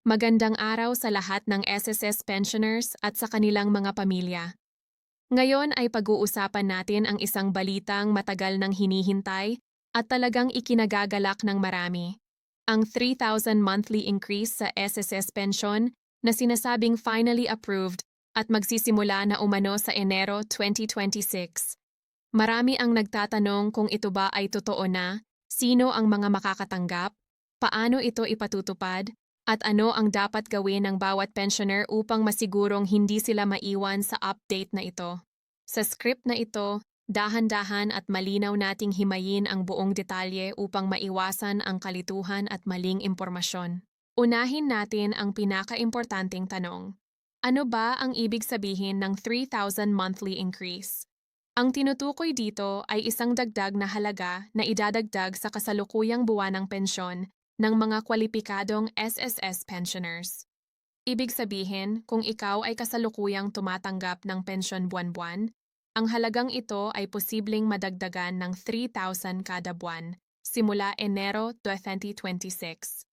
Magandang araw sa lahat ng SSS pensioners at sa kanilang mga pamilya. Ngayon ay pag-uusapan natin ang isang balitang matagal nang hinihintay at talagang ikinagagalak ng marami. Ang 3,000 monthly increase sa SSS pension na sinasabing finally approved at magsisimula na umano sa Enero 2026. Marami ang nagtatanong kung ito ba ay totoo na, sino ang mga makakatanggap, paano ito ipatutupad, at ano ang dapat gawin ng bawat pensioner upang masigurong hindi sila maiwan sa update na ito. Sa script na ito, dahan-dahan at malinaw nating himayin ang buong detalye upang maiwasan ang kalituhan at maling impormasyon. Unahin natin ang pinakaimportanteng tanong. Ano ba ang ibig sabihin ng 3,000 monthly increase? Ang tinutukoy dito ay isang dagdag na halaga na idadagdag sa kasalukuyang buwanang pensyon ng mga kwalipikadong SSS pensioners. Ibig sabihin, kung ikaw ay kasalukuyang tumatanggap ng pensyon buwan-buwan, ang halagang ito ay posibleng madagdagan ng 3,000 kada buwan, simula Enero 2026.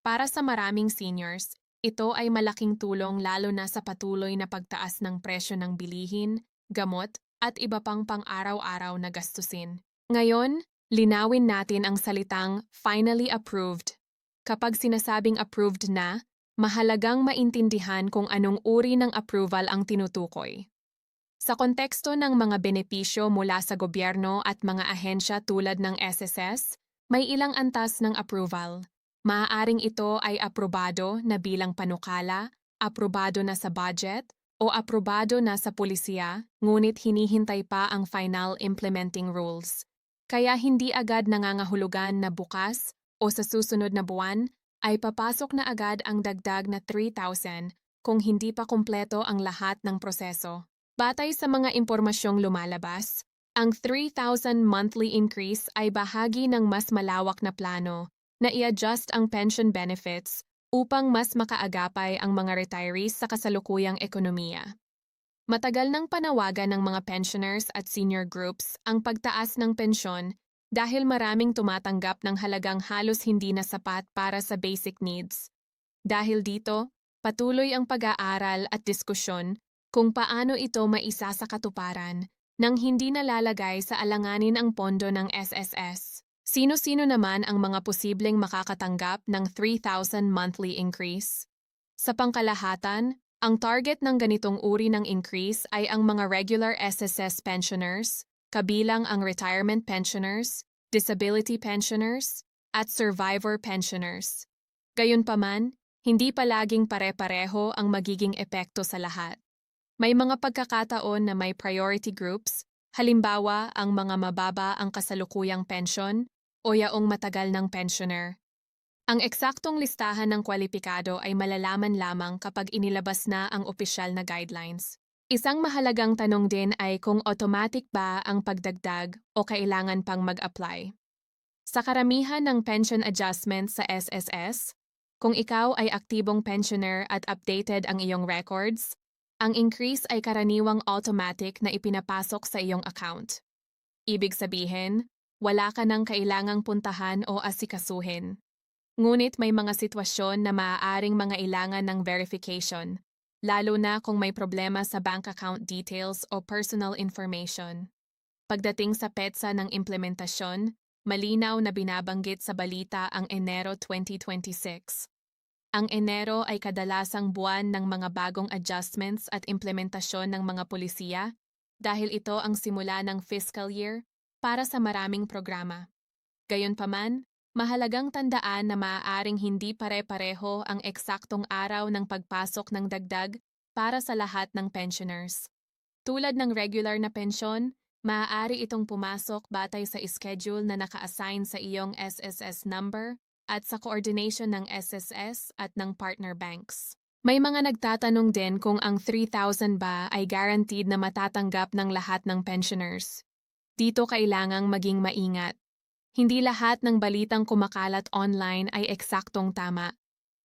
Para sa maraming seniors, ito ay malaking tulong lalo na sa patuloy na pagtaas ng presyo ng bilihin, gamot, at iba pang pang-araw-araw na gastusin. Ngayon, linawin natin ang salitang finally approved. Kapag sinasabing approved na, mahalagang maintindihan kung anong uri ng approval ang tinutukoy. Sa konteksto ng mga benepisyo mula sa gobyerno at mga ahensya tulad ng SSS, may ilang antas ng approval. Maaaring ito ay aprobado na bilang panukala, aprobado na sa budget, o aprobado na sa pulisya, ngunit hinihintay pa ang final implementing rules. Kaya hindi agad nangangahulugan na bukas o sa susunod na buwan ay papasok na agad ang dagdag na 3,000 kung hindi pa kumpleto ang lahat ng proseso. Batay sa mga impormasyong lumalabas, ang 3,000 monthly increase ay bahagi ng mas malawak na plano na i-adjust ang pension benefits upang mas makaagapay ang mga retirees sa kasalukuyang ekonomiya. Matagal nang panawagan ng mga pensioners at senior groups ang pagtaas ng pensyon dahil maraming tumatanggap ng halagang halos hindi na sapat para sa basic needs. Dahil dito, patuloy ang pag-aaral at diskusyon kung paano ito maisa sa katuparan nang hindi nalalagay sa alanganin ang pondo ng SSS. Sino-sino naman ang mga posibleng makakatanggap ng 3,000 monthly increase? Sa pangkalahatan, ang target ng ganitong uri ng increase ay ang mga regular SSS pensioners, kabilang ang retirement pensioners, disability pensioners, at survivor pensioners. Gayunpaman, hindi palaging pare-pareho ang magiging epekto sa lahat. May mga pagkakataon na may priority groups, halimbawa ang mga mababa ang kasalukuyang pensyon o yaong matagal ng pensioner. Ang eksaktong listahan ng kwalipikado ay malalaman lamang kapag inilabas na ang opisyal na guidelines. Isang mahalagang tanong din ay kung automatic ba ang pagdagdag o kailangan pang mag-apply. Sa karamihan ng pension adjustment sa SSS, kung ikaw ay aktibong pensioner at updated ang iyong records, ang increase ay karaniwang automatic na ipinapasok sa iyong account. Ibig sabihin, wala ka nang kailangang puntahan o asikasuhin. Ngunit may mga sitwasyon na maaaring mangailangan ng verification, lalo na kung may problema sa bank account details o personal information. Pagdating sa petsa ng implementasyon, malinaw na binabanggit sa balita ang Enero 2026. Ang Enero ay kadalasang buwan ng mga bagong adjustments at implementasyon ng mga polisiya dahil ito ang simula ng fiscal year para sa maraming programa. Gayunpaman, mahalagang tandaan na maaaring hindi pare-pareho ang eksaktong araw ng pagpasok ng dagdag para sa lahat ng pensioners. Tulad ng regular na pensyon, maaari itong pumasok batay sa schedule na naka-assign sa iyong SSS number at sa coordination ng SSS at ng partner banks. May mga nagtatanong din kung ang 3,000 ba ay guaranteed na matatanggap ng lahat ng pensioners. Dito kailangang maging maingat. Hindi lahat ng balitang kumakalat online ay eksaktong tama.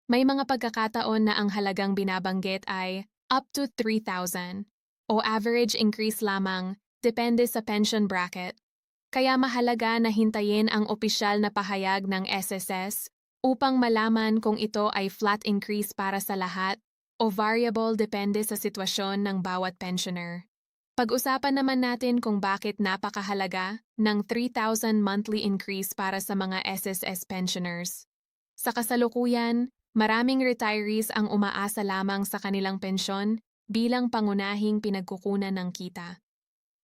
May mga pagkakataon na ang halagang binabanggit ay up to 3,000 o average increase lamang, depende sa pension bracket. Kaya mahalaga na hintayin ang opisyal na pahayag ng SSS upang malaman kung ito ay flat increase para sa lahat o variable depende sa sitwasyon ng bawat pensioner. Pag-usapan naman natin kung bakit napakahalaga ng 3,000 monthly increase para sa mga SSS pensioners. Sa kasalukuyan, maraming retirees ang umaasa lamang sa kanilang pensyon bilang pangunahing pinagkukunan ng kita.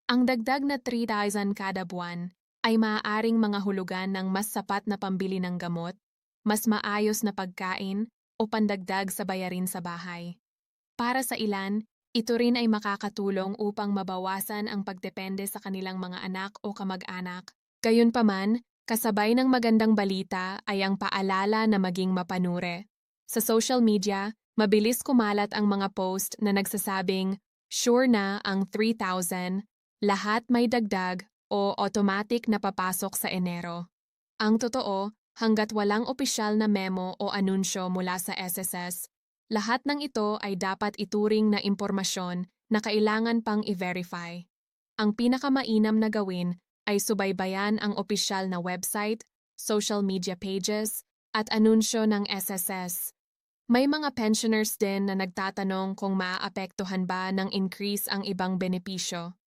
Ang dagdag na 3,000 kada buwan ay maaaring mga hulugan ng mas sapat na pambili ng gamot, mas maayos na pagkain o pandagdag sa bayarin sa bahay. Para sa ilan, ito rin ay makakatulong upang mabawasan ang pagdepende sa kanilang mga anak o kamag-anak. Gayunpaman, kasabay ng magandang balita ay ang paalala na maging mapanuri. Sa social media, mabilis kumalat ang mga post na nagsasabing, sure na ang 3,000, lahat may dagdag o automatic na papasok sa Enero. Ang totoo, hanggat walang opisyal na memo o anunsyo mula sa SSS, lahat ng ito ay dapat ituring na impormasyon na kailangan pang i-verify. Ang pinakamainam na gawin ay subaybayan ang opisyal na website, social media pages, at anunsyo ng SSS. May mga pensioners din na nagtatanong kung maaapektuhan ba ng increase ang ibang benepisyo.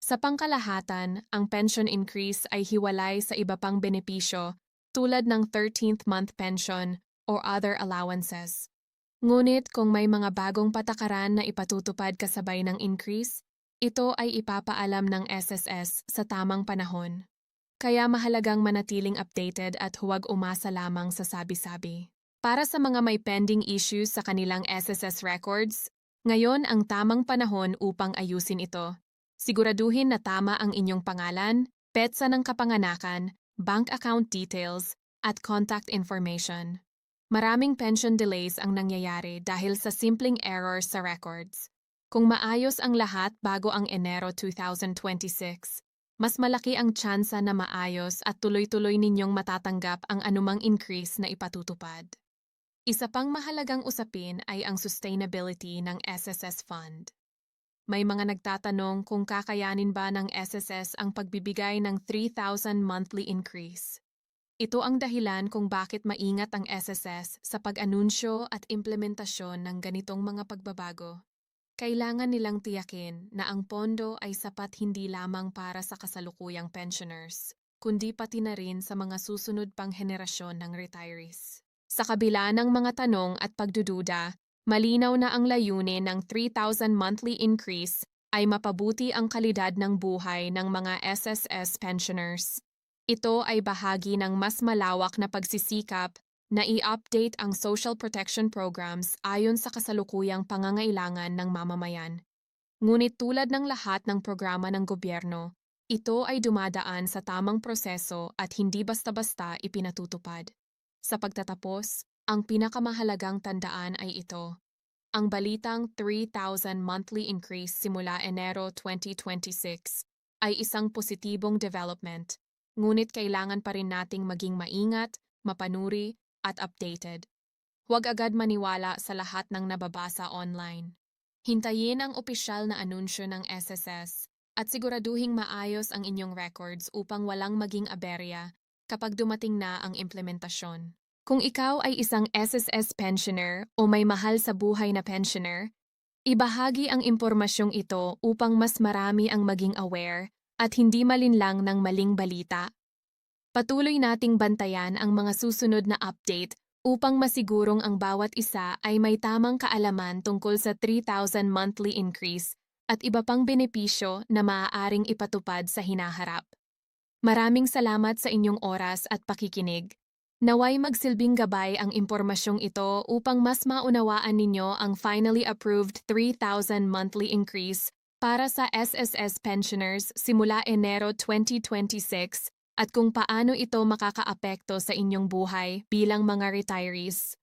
Sa pangkalahatan, ang pension increase ay hiwalay sa iba pang benepisyo tulad ng 13th month pension or other allowances. Ngunit kung may mga bagong patakaran na ipatutupad kasabay ng increase, ito ay ipapaalam ng SSS sa tamang panahon. Kaya mahalagang manatiling updated at huwag umasa lamang sa sabi-sabi. Para sa mga may pending issues sa kanilang SSS records, ngayon ang tamang panahon upang ayusin ito. Siguraduhin na tama ang inyong pangalan, petsa ng kapanganakan, bank account details, at contact information. Maraming pension delays ang nangyayari dahil sa simpleng errors sa records. Kung maayos ang lahat bago ang Enero 2026, mas malaki ang tsansa na maayos at tuloy-tuloy ninyong matatanggap ang anumang increase na ipatutupad. Isa pang mahalagang usapin ay ang sustainability ng SSS Fund. May mga nagtatanong kung kakayanin ba ng SSS ang pagbibigay ng 3,000 monthly increase. Ito ang dahilan kung bakit maingat ang SSS sa pag-anunsyo at implementasyon ng ganitong mga pagbabago. Kailangan nilang tiyakin na ang pondo ay sapat hindi lamang para sa kasalukuyang pensioners, kundi pati na rin sa mga susunod pang henerasyon ng retirees. Sa kabila ng mga tanong at pagdududa, malinaw na ang layunin ng 3,000 monthly increase ay mapabuti ang kalidad ng buhay ng mga SSS pensioners. Ito ay bahagi ng mas malawak na pagsisikap na i-update ang social protection programs ayon sa kasalukuyang pangangailangan ng mamamayan. Ngunit tulad ng lahat ng programa ng gobyerno, ito ay dumadaan sa tamang proseso at hindi basta-basta ipinatutupad. Sa pagtatapos, ang pinakamahalagang tandaan ay ito. Ang balitang 3,000 monthly increase simula Enero 2026 ay isang positibong development. Ngunit kailangan pa rin nating maging maingat, mapanuri, at updated. Huwag agad maniwala sa lahat ng nababasa online. Hintayin ang opisyal na anunsyo ng SSS at siguraduhing maayos ang inyong records upang walang maging aberya kapag dumating na ang implementasyon. Kung ikaw ay isang SSS pensioner o may mahal sa buhay na pensioner, ibahagi ang impormasyong ito upang mas marami ang maging aware at hindi malinlang ng maling balita. Patuloy nating bantayan ang mga susunod na update upang masigurong ang bawat isa ay may tamang kaalaman tungkol sa 3,000 monthly increase at iba pang benepisyo na maaaring ipatupad sa hinaharap. Maraming salamat sa inyong oras at pakikinig. Naway magsilbing gabay ang impormasyong ito upang mas maunawaan ninyo ang finally approved 3,000 monthly increase para sa SSS pensioners simula Enero 2026 at kung paano ito makakaapekto sa inyong buhay bilang mga retirees.